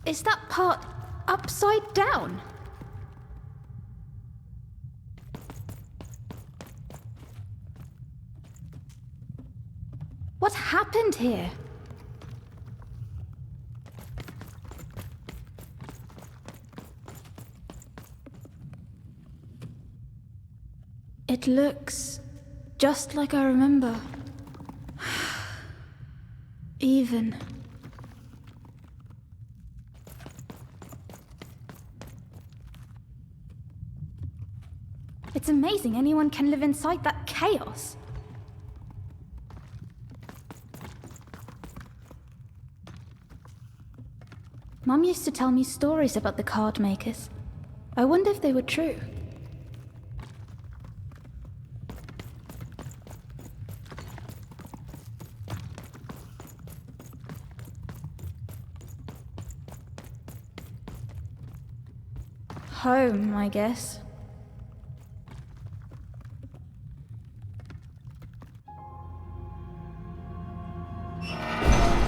Is that part upside down? What happened here? It looks just like I remember. Even. It's amazing anyone can live inside that chaos. Mum used to tell me stories about the card makers. I wonder if they were true. Home, I guess.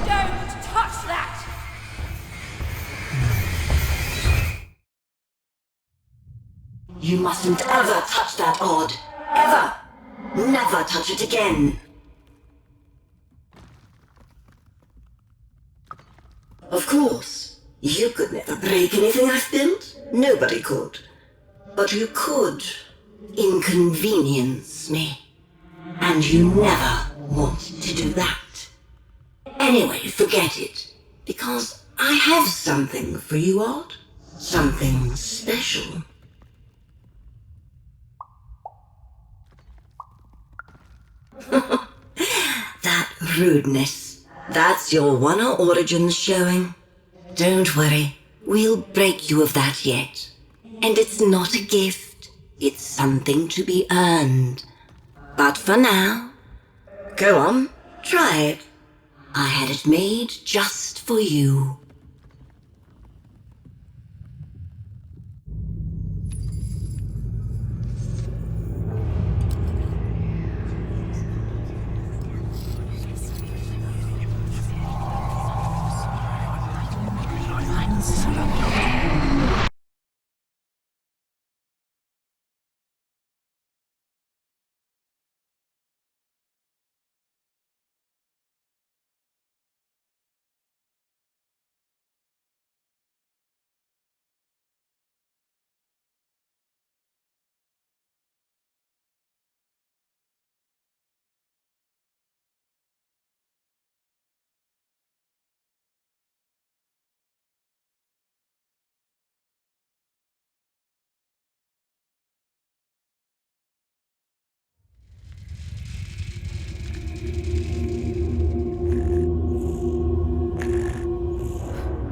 Don't touch that! You mustn't ever touch that odd. Ever! Never touch it again. Of course, you could never break anything I've built. Nobody could. But you could inconvenience me. And you never want to do that. Anyway, forget it. Because I have something for you, Odd. Something special. That rudeness. That's your One Origins showing. Don't worry. We'll break you of that yet. And it's not a gift. It's something to be earned. But for now, go on, try it. I had it made just for you.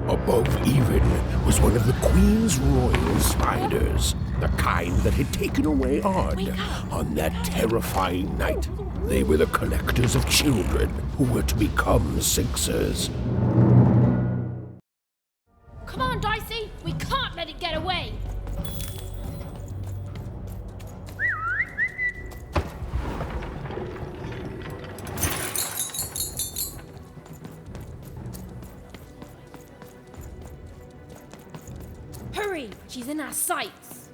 Above even was one of the Queen's royal spiders, the kind that had taken away Odd on that terrifying night. They were the collectors of children who were to become Sixers. Come on, Dicey! We can't let it get away! Hurry! She's in our sights!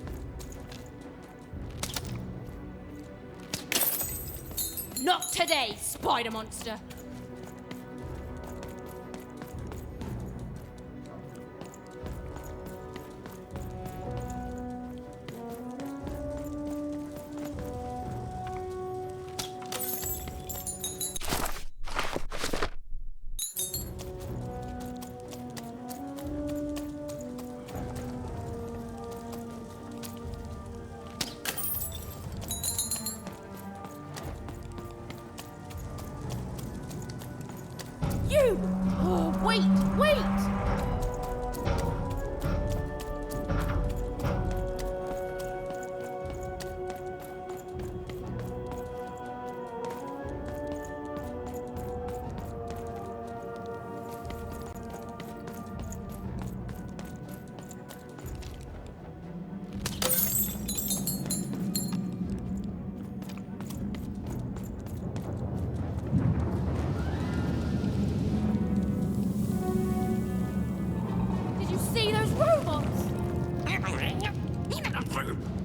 Not today, spider monster!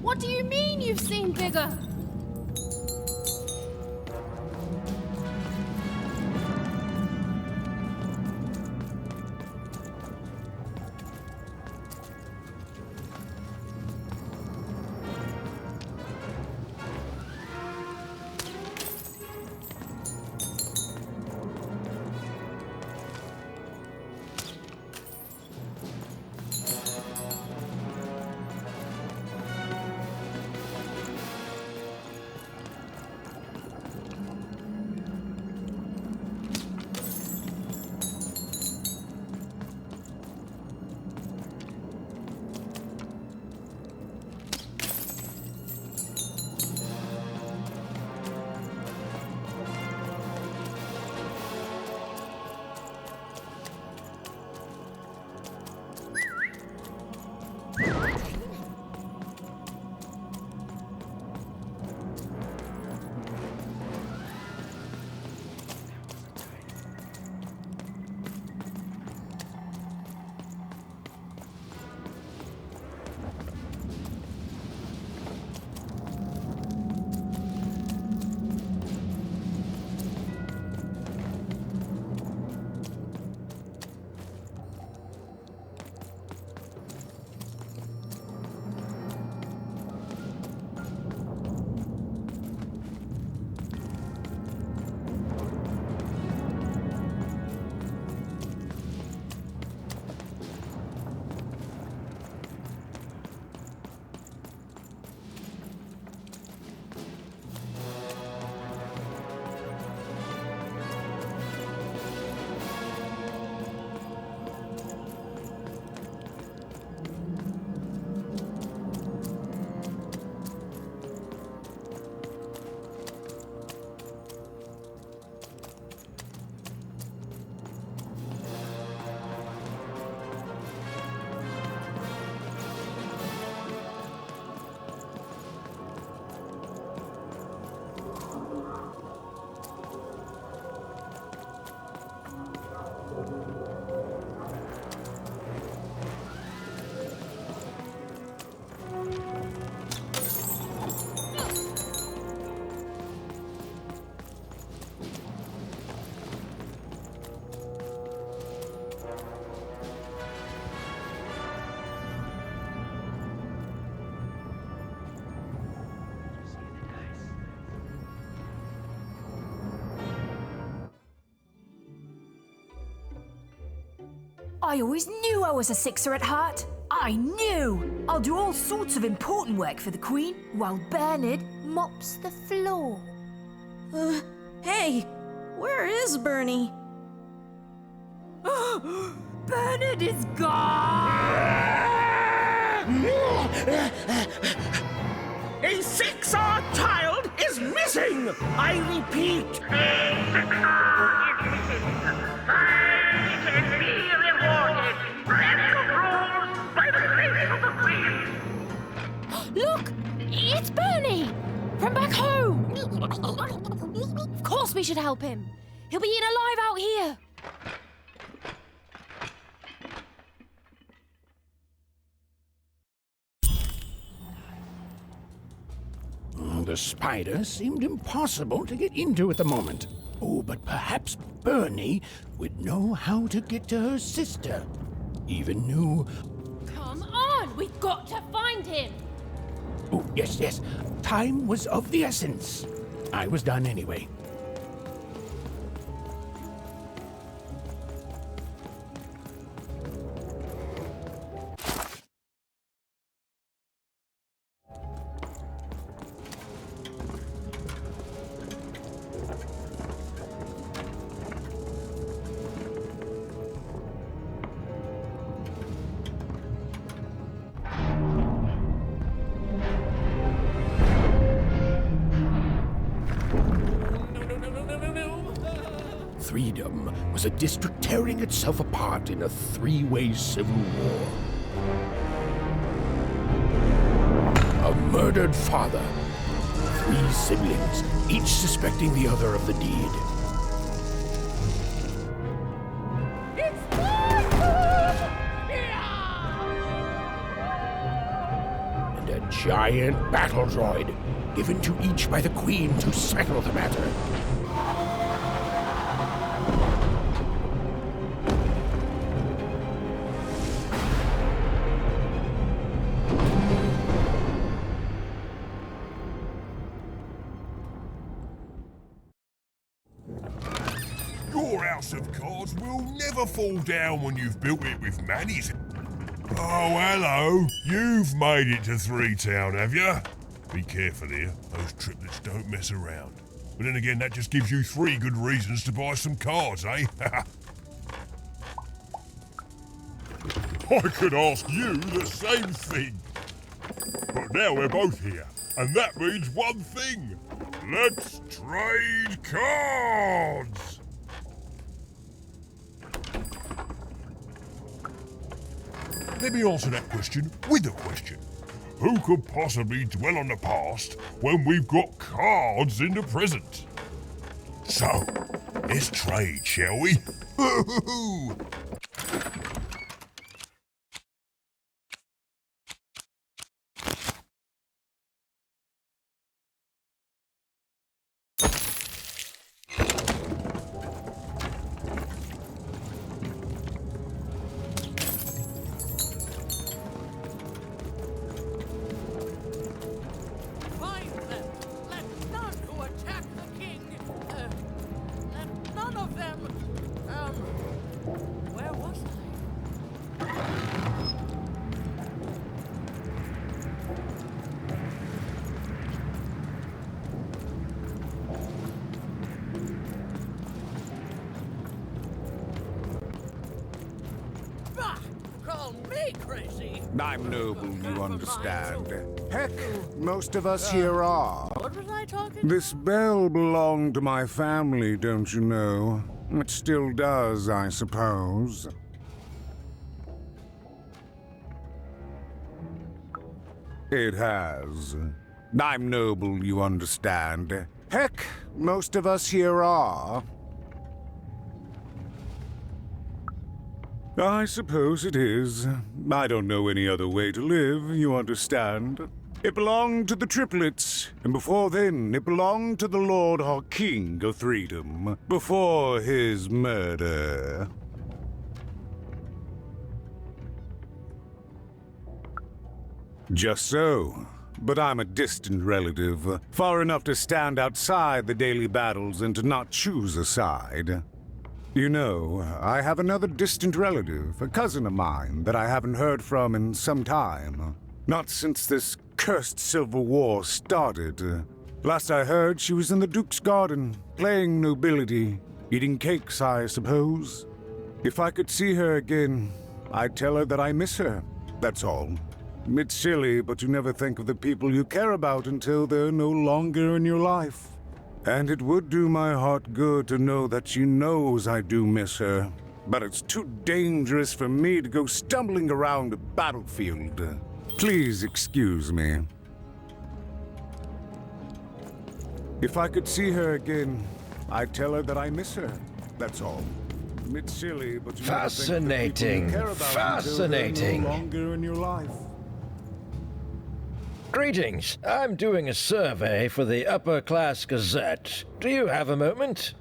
What do you mean you've seen bigger? I always knew I was a sixer at heart. I knew! I'll do all sorts of important work for the Queen while Bernard mops the floor. Hey, where is Bernie? Bernard is gone! A 6-hour child is missing! I repeat, A 6-hour is missing. Find and be rewarded. Radical rules by the grace of the Queen. Look! It's Bernie! From back home! Of course we should help him. He'll be eaten alive out here. The spider seemed impossible to get into at the moment. Oh, but perhaps Bernie would know how to get to her sister. Even knew... Come on! We've got to find him! Oh, yes. Time was of the essence. I was done anyway. THREEDOM was a district tearing itself apart in a three-way civil war. A murdered father, 3 siblings, each suspecting the other of the deed. giant battle droid, given to each by the Queen to settle the matter. Your house of cards will never fall down when you've built it with Manny's. Oh, hello. You've made it to Three Town, have you? Be careful here. Those triplets don't mess around. But then again, that just gives you 3 good reasons to buy some cards, eh? I could ask you the same thing. But now we're both here, and that means one thing. Let's trade cards! Let me answer that question with a question. Who could possibly dwell on the past when we've got cards in the present? So, let's trade, shall we? Find them! Let none who attack the king! Let none of them... Where was I? Bah! Call me crazy! I'm noble, you understand. Heck, most of us here are. What was I talking? This bell belonged to my family, don't you know? It still does, I suppose. It has. I'm noble, you understand. Heck, most of us here are. I suppose it is. I don't know any other way to live, you understand. It belonged to the triplets, and before then it belonged to the Lord our King of THREEDOM, before his murder. Just so. But I'm a distant relative, far enough to stand outside the daily battles and to not choose a side. You know, I have another distant relative, a cousin of mine, that I haven't heard from in some time. Not since this cursed Civil War started. Last I heard, she was in the Duke's garden, playing nobility, eating cakes, I suppose. If I could see her again, I'd tell her that I miss her, that's all. It's silly, but you never think of the people you care about until they're no longer in your life. And it would do my heart good to know that she knows I do miss her. But it's too dangerous for me to go stumbling around a battlefield. Please excuse me. If I could see her again, I'd tell her that I miss her. That's all. It's silly, but you fascinating. Never think of the people you care about Fascinating. until they're no longer in your life. Greetings. I'm doing a survey for the Upper Class Gazette. Do you have a moment?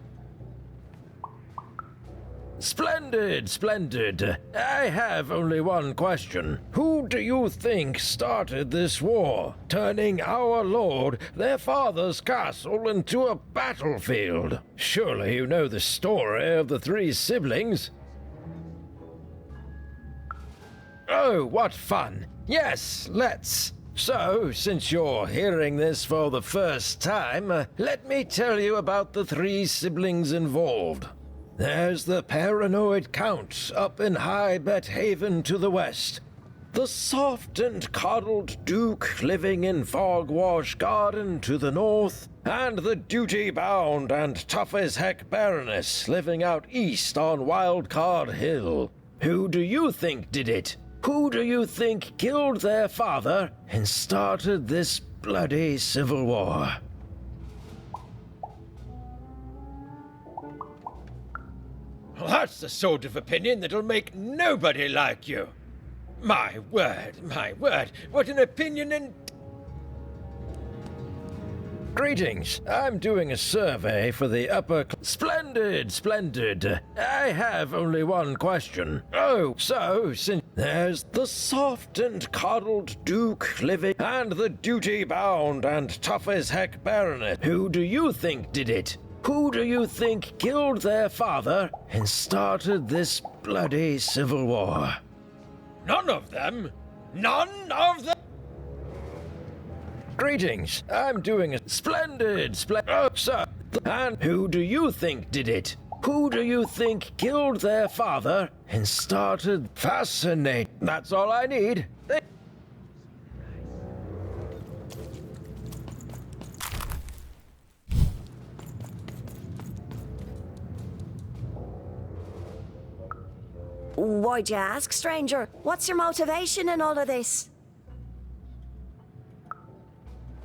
Splendid, splendid. I have only one question. Who do you think started this war, turning our lord, their father's castle, into a battlefield? Surely you know the story of the 3 siblings. Oh, what fun. Yes, let's. So, since you're hearing this for the first time, let me tell you about the 3 siblings involved. There's the paranoid Count up in High Bet Haven to the west. The soft and coddled Duke living in Fogwash Garden to the north. And the duty-bound and tough-as-heck Baroness living out east on Wildcard Hill. Who do you think did it? Who do you think killed their father and started this bloody civil war? That's the sort of opinion that'll make nobody like you. My word, what an opinion and Greetings. I'm doing a survey for the upper... Splendid, splendid. I have only one question. Oh, so, since there's the soft and coddled Duke living and the duty-bound and tough-as-heck Baronet, who do you think did it? Who do you think killed their father and started this bloody civil war? None of them. None of them. Greetings. I'm doing a splendid, oh, sir. And who do you think did it? Who do you think killed their father and started fascinate? That's all I need. Why'd you ask, stranger? What's your motivation in all of this?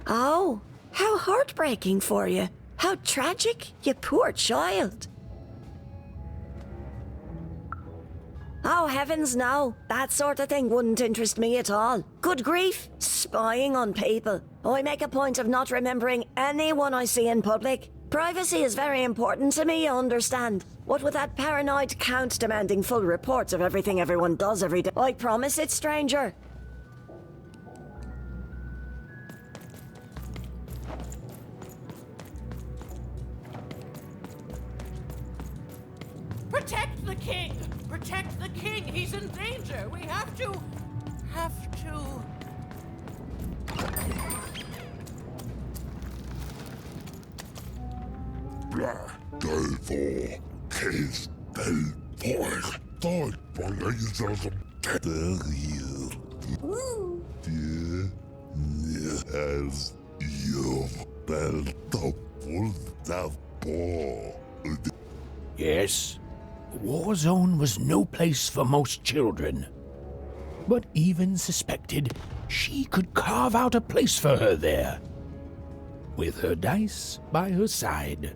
Oh, how heartbreaking for you. How tragic, you poor child. Oh, heavens no. That sort of thing wouldn't interest me at all. Good grief, spying on people. I make a point of not remembering anyone I see in public. Privacy is very important to me, you understand. What with that paranoid count demanding full reports of everything everyone does every day. I promise it, stranger. Protect the king! Protect the king! He's in danger! We have to... Delfor, Case Delfor, Thought Polizism, as you've built up the ball. Yes, the war zone was no place for most children. But even suspected she could carve out a place for her there, with her dice by her side.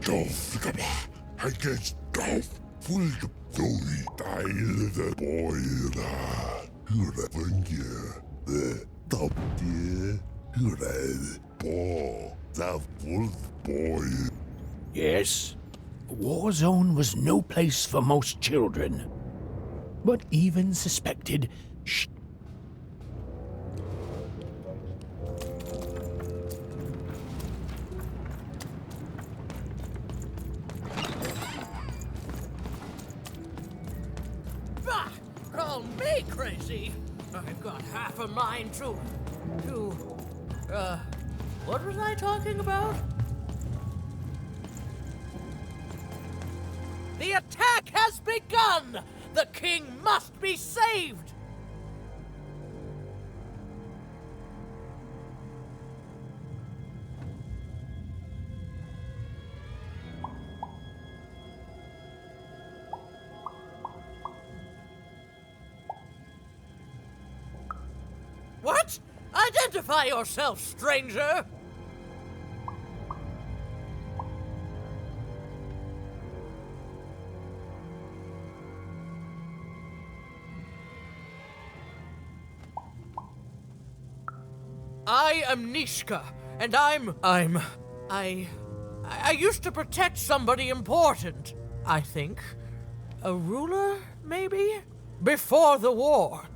I guess Dolph full of story style the boy who the top dear who ball the wolf boy. Yes, the war zone was no place for most children, but even suspected she... Bah! Call me crazy! I've got half a mind to... what was I talking about? The attack has begun! The king must be saved! What? Identify yourself, stranger! I am Nishka, and I used to protect somebody important, I think. A ruler, maybe? Before the war.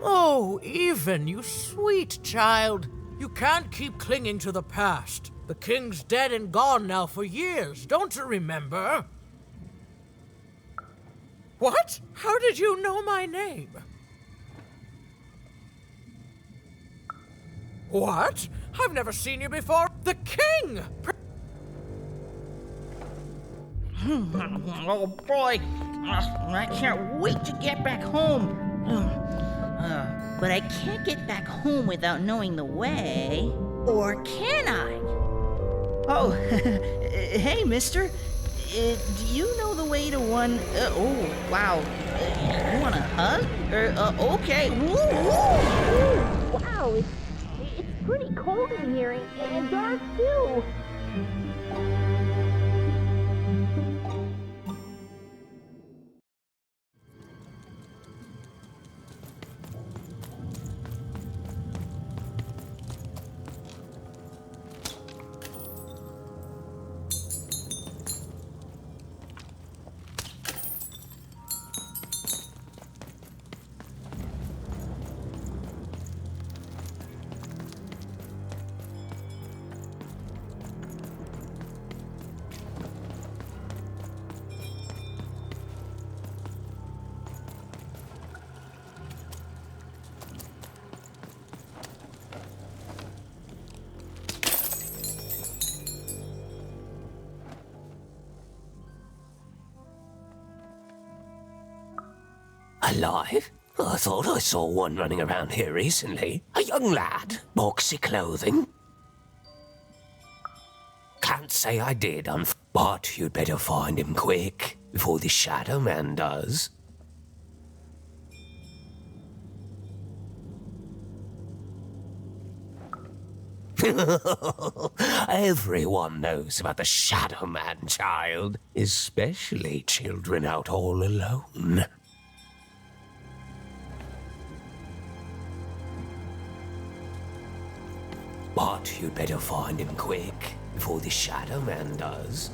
Oh, Even, you sweet child. You can't keep clinging to the past. The king's dead and gone now for years, don't you remember? What? How did you know my name? What? I've never seen you before. The king! Oh boy, I can't wait to get back home. But I can't get back home without knowing the way. Or can I? Oh, hey, mister. Do you know the way to one... oh, wow. You want a hug? Okay. Woo, woo, woo. Wow, it's pretty cold in here and dark, too. Alive? I thought I saw one running around here recently. A young lad, boxy clothing. Can't say I did, but you'd better find him quick, before the Shadow Man does. Everyone knows about the Shadow Man, child, especially children out all alone. But you'd better find him quick, before the Shadow Man does.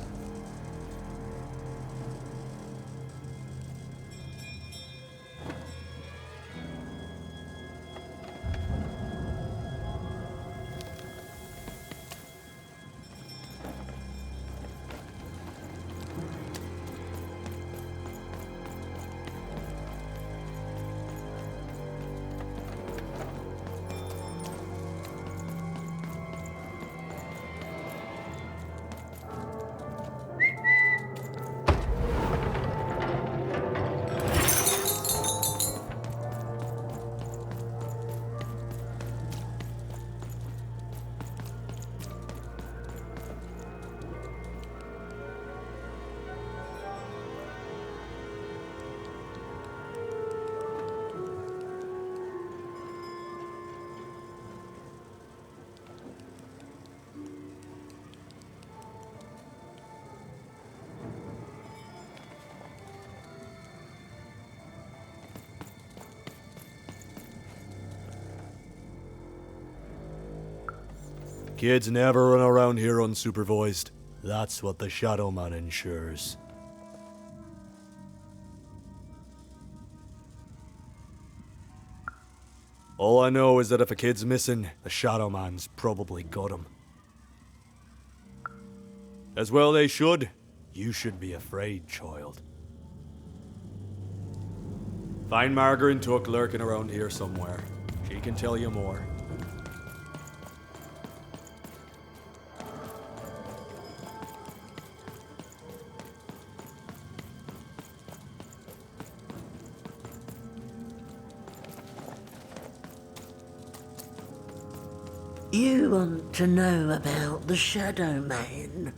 Kids never run around here unsupervised. That's what the Shadow Man ensures. All I know is that if a kid's missing, the Shadow Man's probably got him. As well they should. You should be afraid, child. Find Margaret and Tuck lurking around here somewhere. She can tell you more. You want to know about the Shadow Man?